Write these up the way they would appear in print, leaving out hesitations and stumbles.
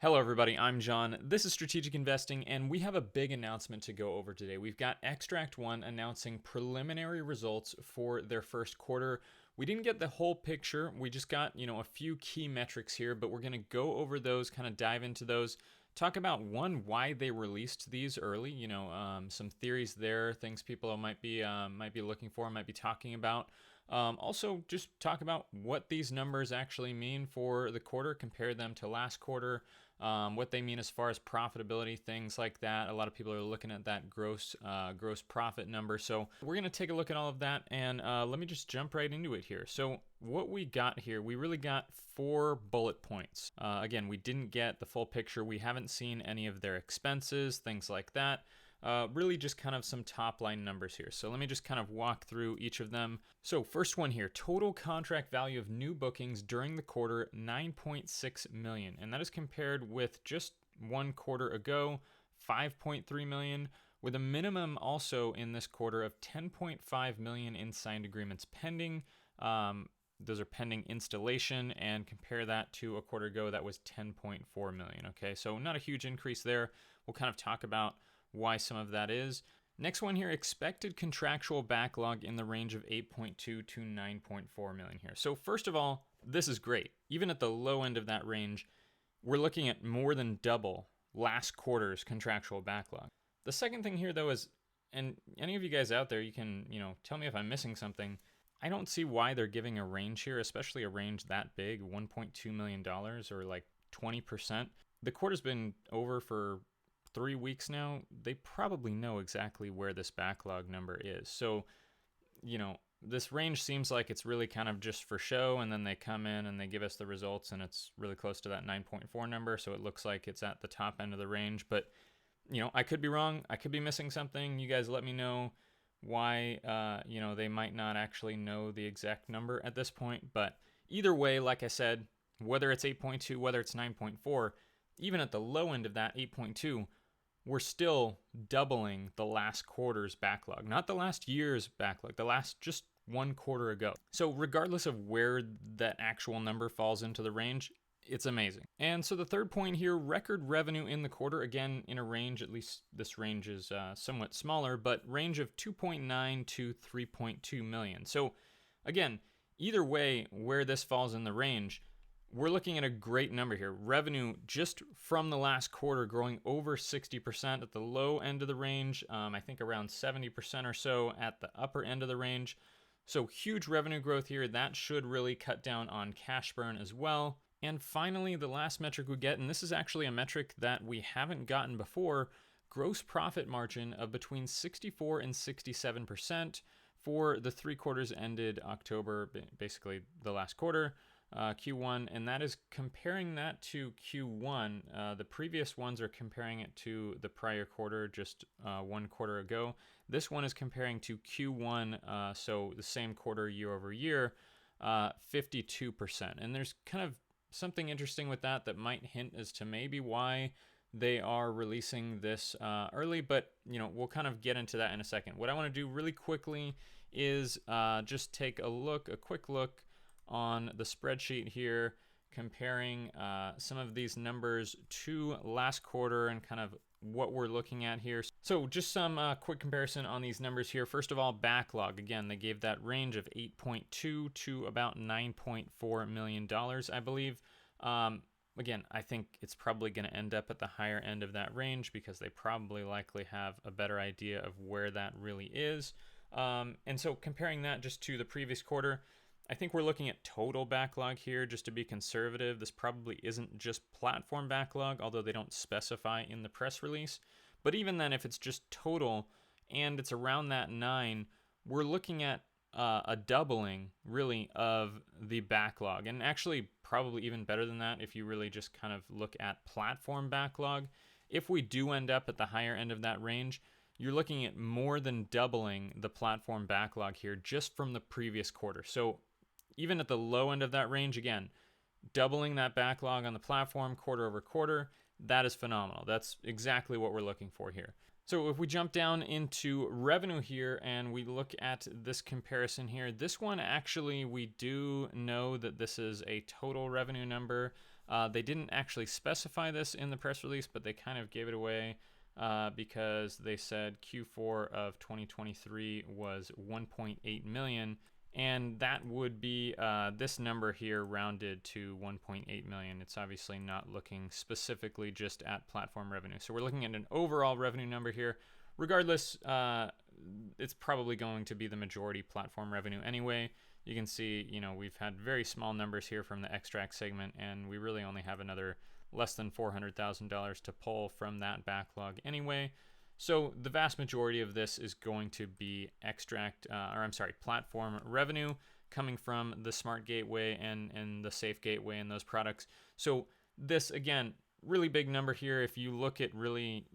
Hello, everybody. I'm John. This is Strategic Investing, and we have a big announcement to go over today. We've got Xtract One announcing preliminary results for their first quarter. We didn't get the whole picture. We just got, a few key metrics here, but we're going to go over those, kind of dive into those, talk about why they released these early. Some theories there, things people might be looking for, might be talking about. Also, just talk about what these numbers actually mean for the quarter, compare them to last quarter, what they mean as far as profitability, things like that. A lot of people are looking at that gross profit number. So we're going to take a look at all of that, and let me just jump right into it here. So what we got here, we really got 4 bullet points. Again, we didn't get the full picture. We haven't seen any of their expenses, things like that. Really just kind of some top line numbers here. So let me just kind of walk through each of them. So first one here, total contract value of new bookings during the quarter, 9.6 million. And that is compared with just one quarter ago, 5.3 million, with a minimum also in this quarter of 10.5 million in signed agreements pending. Those are pending installation, and compare that to a quarter ago that was 10.4 million. Okay, so not a huge increase there. We'll kind of talk about why some of that is. Next one here, expected contractual backlog in the range of 8.2 to 9.4 million here. So first of all, this is great. Even at the low end of that range, we're looking at more than double last quarter's contractual backlog. The second thing here though is, and any of you guys out there, you can, tell me if I'm missing something. I don't see why they're giving a range here, especially a range that big, $1.2 million or like 20%. The quarter's been over for 3 weeks now. They probably know exactly where this backlog number is. So, this range seems like it's really kind of just for show, and then they come in and they give us the results and it's really close to that 9.4 number. So it looks like it's at the top end of the range, but I could be wrong. I could be missing something. You guys let me know why, they might not actually know the exact number at this point. But either way, like I said, whether it's 8.2, whether it's 9.4, even at the low end of that 8.2, we're still doubling the last quarter's backlog, not the last year's backlog, the last just one quarter ago. So regardless of where that actual number falls into the range, it's amazing. And so the third point here, record revenue in the quarter, again, in a range, at least this range is somewhat smaller, but range of 2.9 to 3.2 million. So again, either way, where this falls in the range, we're looking at a great number here. Revenue just from the last quarter growing over 60% at the low end of the range. I think around 70% or so at the upper end of the range. So huge revenue growth here. That should really cut down on cash burn as well. And finally, the last metric we get, and this is actually a metric that we haven't gotten before, gross profit margin of between 64 and 67% for the 3 quarters ended October, basically the last quarter. Q1, and that is comparing that to Q1. The previous ones are comparing it to the prior quarter, just one quarter ago. This one is comparing to Q1, so the same quarter year over year, 52%. And there's kind of something interesting with that might hint as to maybe why they are releasing this early, but we'll kind of get into that in a second. What I want to do really quickly is just take a quick look on the spreadsheet here, comparing some of these numbers to last quarter and kind of what we're looking at here. So just some quick comparison on these numbers here. First of all, backlog. Again, they gave that range of 8.2 to about $9.4 million, I believe. Again, I think it's probably going to end up at the higher end of that range because they probably likely have a better idea of where that really is. And so comparing that just to the previous quarter, I think we're looking at total backlog here just to be conservative. This probably isn't just platform backlog, although they don't specify in the press release. But even then, if it's just total and it's around that 9, we're looking at a doubling really of the backlog, and actually probably even better than that if you really just kind of look at platform backlog. If we do end up at the higher end of that range, you're looking at more than doubling the platform backlog here just from the previous quarter. So even at the low end of that range, again, doubling that backlog on the platform quarter over quarter, that is phenomenal. That's exactly what we're looking for here. So if we jump down into revenue here and we look at this comparison here, this one actually, we do know that this is a total revenue number. They didn't actually specify this in the press release, but they kind of gave it away because they said Q4 of 2023 was 1.8 million. And that would be this number here rounded to 1.8 million. It's obviously not looking specifically just at platform revenue. So we're looking at an overall revenue number here. Regardless, it's probably going to be the majority platform revenue anyway. You can see, we've had very small numbers here from the Xtract segment, and we really only have another less than $400,000 to pull from that backlog anyway. So the vast majority of this is going to be platform revenue coming from the Smart Gateway and the Safe Gateway and those products. So this, again, really big number here. If you look at really,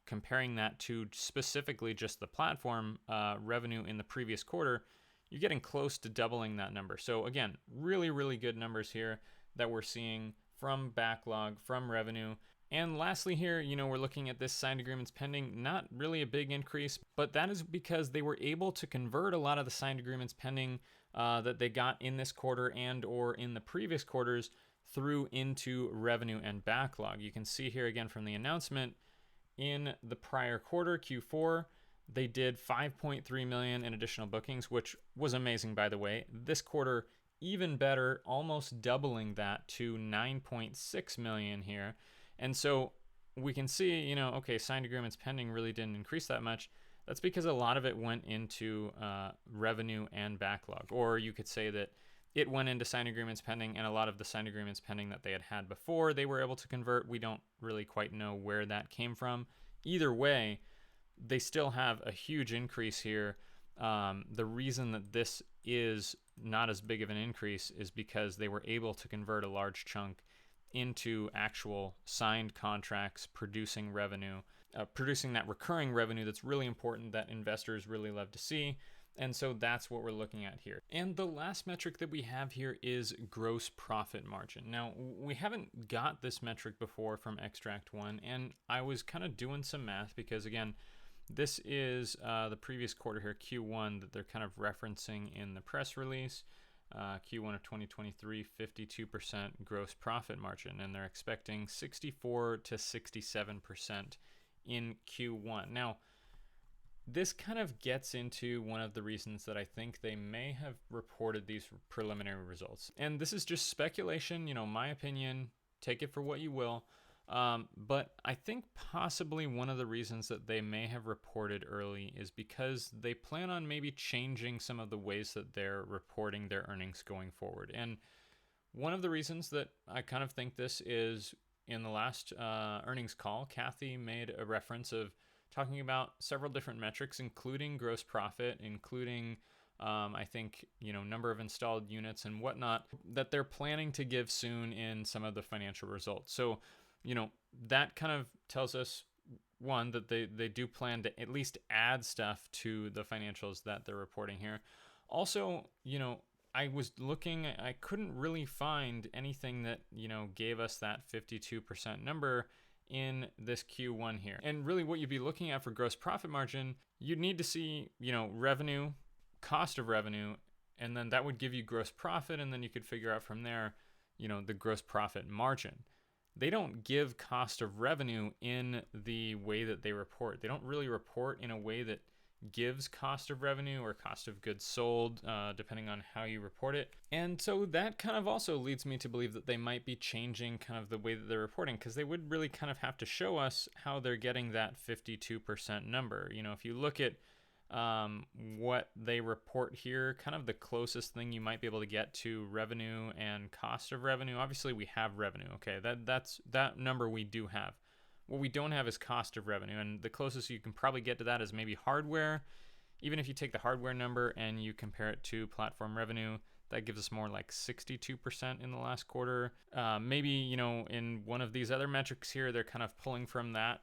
comparing that to specifically just the platform revenue in the previous quarter, you're getting close to doubling that number. So again, really, really good numbers here that we're seeing from backlog, from revenue. And lastly here, we're looking at this signed agreements pending, not really a big increase, but that is because they were able to convert a lot of the signed agreements pending that they got in this quarter and or in the previous quarters through into revenue and backlog. You can see here again from the announcement in the prior quarter, Q4, they did 5.3 million in additional bookings, which was amazing, by the way. This quarter, even better, almost doubling that to 9.6 million here. And so we can see, okay, signed agreements pending really didn't increase that much. That's because a lot of it went into revenue and backlog. Or you could say that it went into signed agreements pending, and a lot of the signed agreements pending that they had before they were able to convert, we don't really quite know where that came from. Either way, they still have a huge increase here. The reason that this is not as big of an increase is because they were able to convert a large chunk into actual signed contracts, producing revenue, producing that recurring revenue that's really important, that investors really love to see. And so that's what we're looking at here. And the last metric that we have here is gross profit margin. Now, we haven't got this metric before from Xtract One, and I was kind of doing some math because, again, this is the previous quarter here, Q1, that they're kind of referencing in the press release. Q1 of 2023, 52% gross profit margin, and they're expecting 64 to 67% in Q1. Now, this kind of gets into one of the reasons that I think they may have reported these preliminary results. And this is just speculation, my opinion, take it for what you will. But I think possibly one of the reasons that they may have reported early is because they plan on maybe changing some of the ways that they're reporting their earnings going forward. And one of the reasons that I kind of think this is, in the last earnings call, Kathy made a reference of talking about several different metrics, including gross profit, including I think, number of installed units and whatnot, that they're planning to give soon in some of the financial results. So that kind of tells us, one, that they do plan to at least add stuff to the financials that they're reporting here. Also, I was looking, I couldn't really find anything that, gave us that 52% number in this Q1 here. And really what you'd be looking at for gross profit margin, you'd need to see, revenue, cost of revenue, and then that would give you gross profit, and then you could figure out from there, the gross profit margin. They don't give cost of revenue in the way that they report. They don't really report in a way that gives cost of revenue or cost of goods sold, depending on how you report it. And so that kind of also leads me to believe that they might be changing kind of the way that they're reporting, because they would really kind of have to show us how they're getting that 52% number. If you look at what they report here, kind of the closest thing you might be able to get to revenue and cost of revenue. Obviously we have revenue. Okay. That number we do have. What we don't have is cost of revenue. And the closest you can probably get to that is maybe hardware. Even if you take the hardware number and you compare it to platform revenue, that gives us more like 62% in the last quarter. Maybe, in one of these other metrics here, they're kind of pulling from that,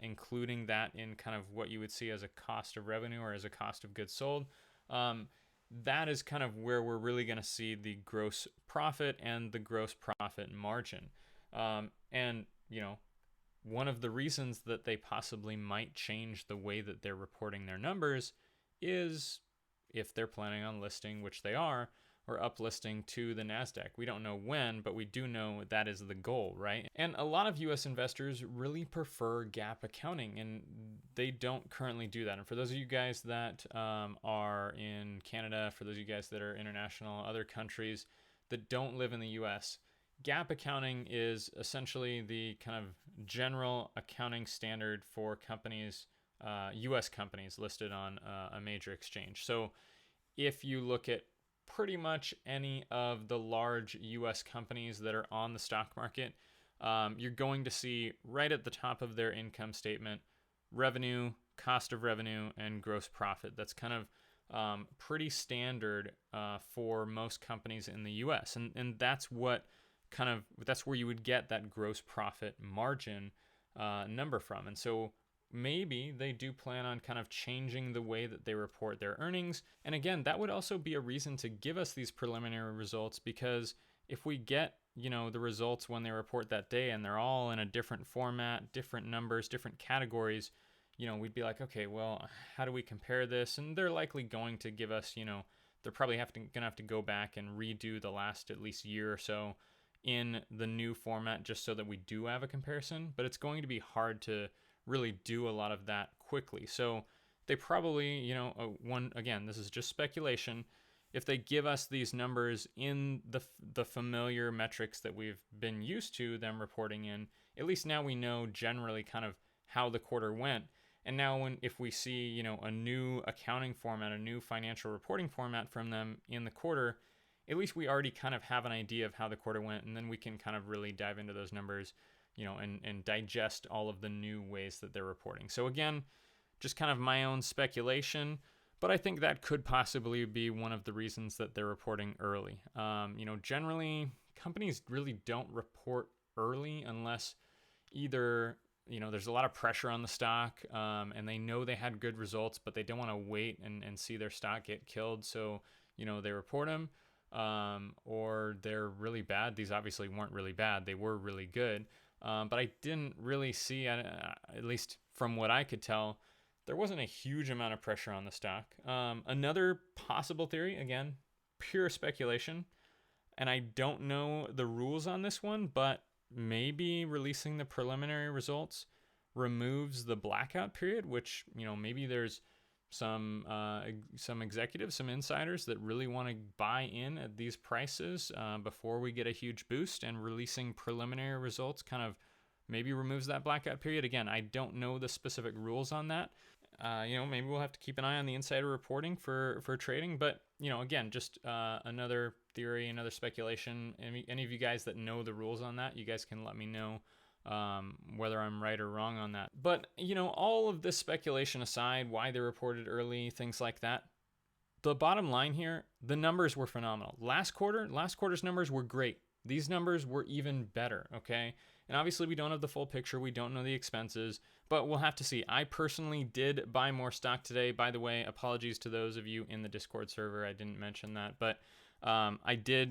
including that in kind of what you would see as a cost of revenue or as a cost of goods sold. That is kind of where we're really going to see the gross profit and the gross profit margin. And one of the reasons that they possibly might change the way that they're reporting their numbers is if they're planning on listing, which they are, or uplisting to the NASDAQ. We don't know when, but we do know that is the goal, right? And a lot of US investors really prefer GAAP accounting, and they don't currently do that. And for those of you guys that are in Canada, for those of you guys that are international, other countries that don't live in the US, GAAP accounting is essentially the kind of general accounting standard for companies, US companies listed on a major exchange. So if you look at pretty much any of the large US companies that are on the stock market, you're going to see right at the top of their income statement revenue, cost of revenue, and gross profit. That's kind of pretty standard for most companies in the US. And that's what that's where you would get that gross profit margin number from. And so maybe they do plan on kind of changing the way that they report their earnings. And again, that would also be a reason to give us these preliminary results, because if we get, the results when they report that day and they're all in a different format, different numbers, different categories, we'd be like, okay, well, how do we compare this? And they're likely going to give us, they're probably gonna have to go back and redo the last at least year or so in the new format just so that we do have a comparison. But it's going to be hard to really do a lot of that quickly. So they probably, again, this is just speculation. If they give us these numbers in the familiar metrics that we've been used to them reporting in, at least now we know generally kind of how the quarter went. And now if we see, a new accounting format, a new financial reporting format from them in the quarter, at least we already kind of have an idea of how the quarter went, and then we can kind of really dive into those numbers, and digest all of the new ways that they're reporting. So again, just kind of my own speculation, but I think that could possibly be one of the reasons that they're reporting early. Generally, companies really don't report early unless either, there's a lot of pressure on the stock, and they know they had good results, but they don't want to wait and see their stock get killed. So, they report them, or they're really bad. These obviously weren't really bad. They were really good. But I didn't really see, at least from what I could tell, there wasn't a huge amount of pressure on the stock. Another possible theory, again, pure speculation, and I don't know the rules on this one, but maybe releasing the preliminary results removes the blackout period, which, maybe there's some executives, some insiders that really want to buy in at these prices before we get a huge boost, and releasing preliminary results kind of maybe removes that blackout period. Again, I don't know the specific rules on that. Maybe we'll have to keep an eye on the insider reporting for trading, but again, just another theory, another speculation. Any of you guys that know the rules on that, you guys can let me know whether I'm right or wrong on that. But, all of this speculation aside, why they reported early, things like that, the bottom line here, the numbers were phenomenal. Last quarter's numbers were great. These numbers were even better, okay? And obviously we don't have the full picture. We don't know the expenses, but we'll have to see. I personally did buy more stock today. By the way, apologies to those of you in the Discord server. I didn't mention that, but I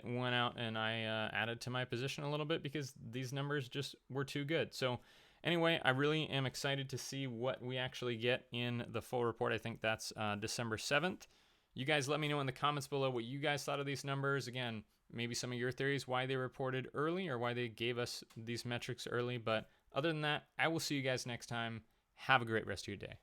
went out and I added to my position a little bit because these numbers just were too good. So anyway, I really am excited to see what we actually get in the full report. I think that's December 7th. You guys let me know in the comments below what you guys thought of these numbers. Again, maybe some of your theories, why they reported early or why they gave us these metrics early. But other than that, I will see you guys next time. Have a great rest of your day.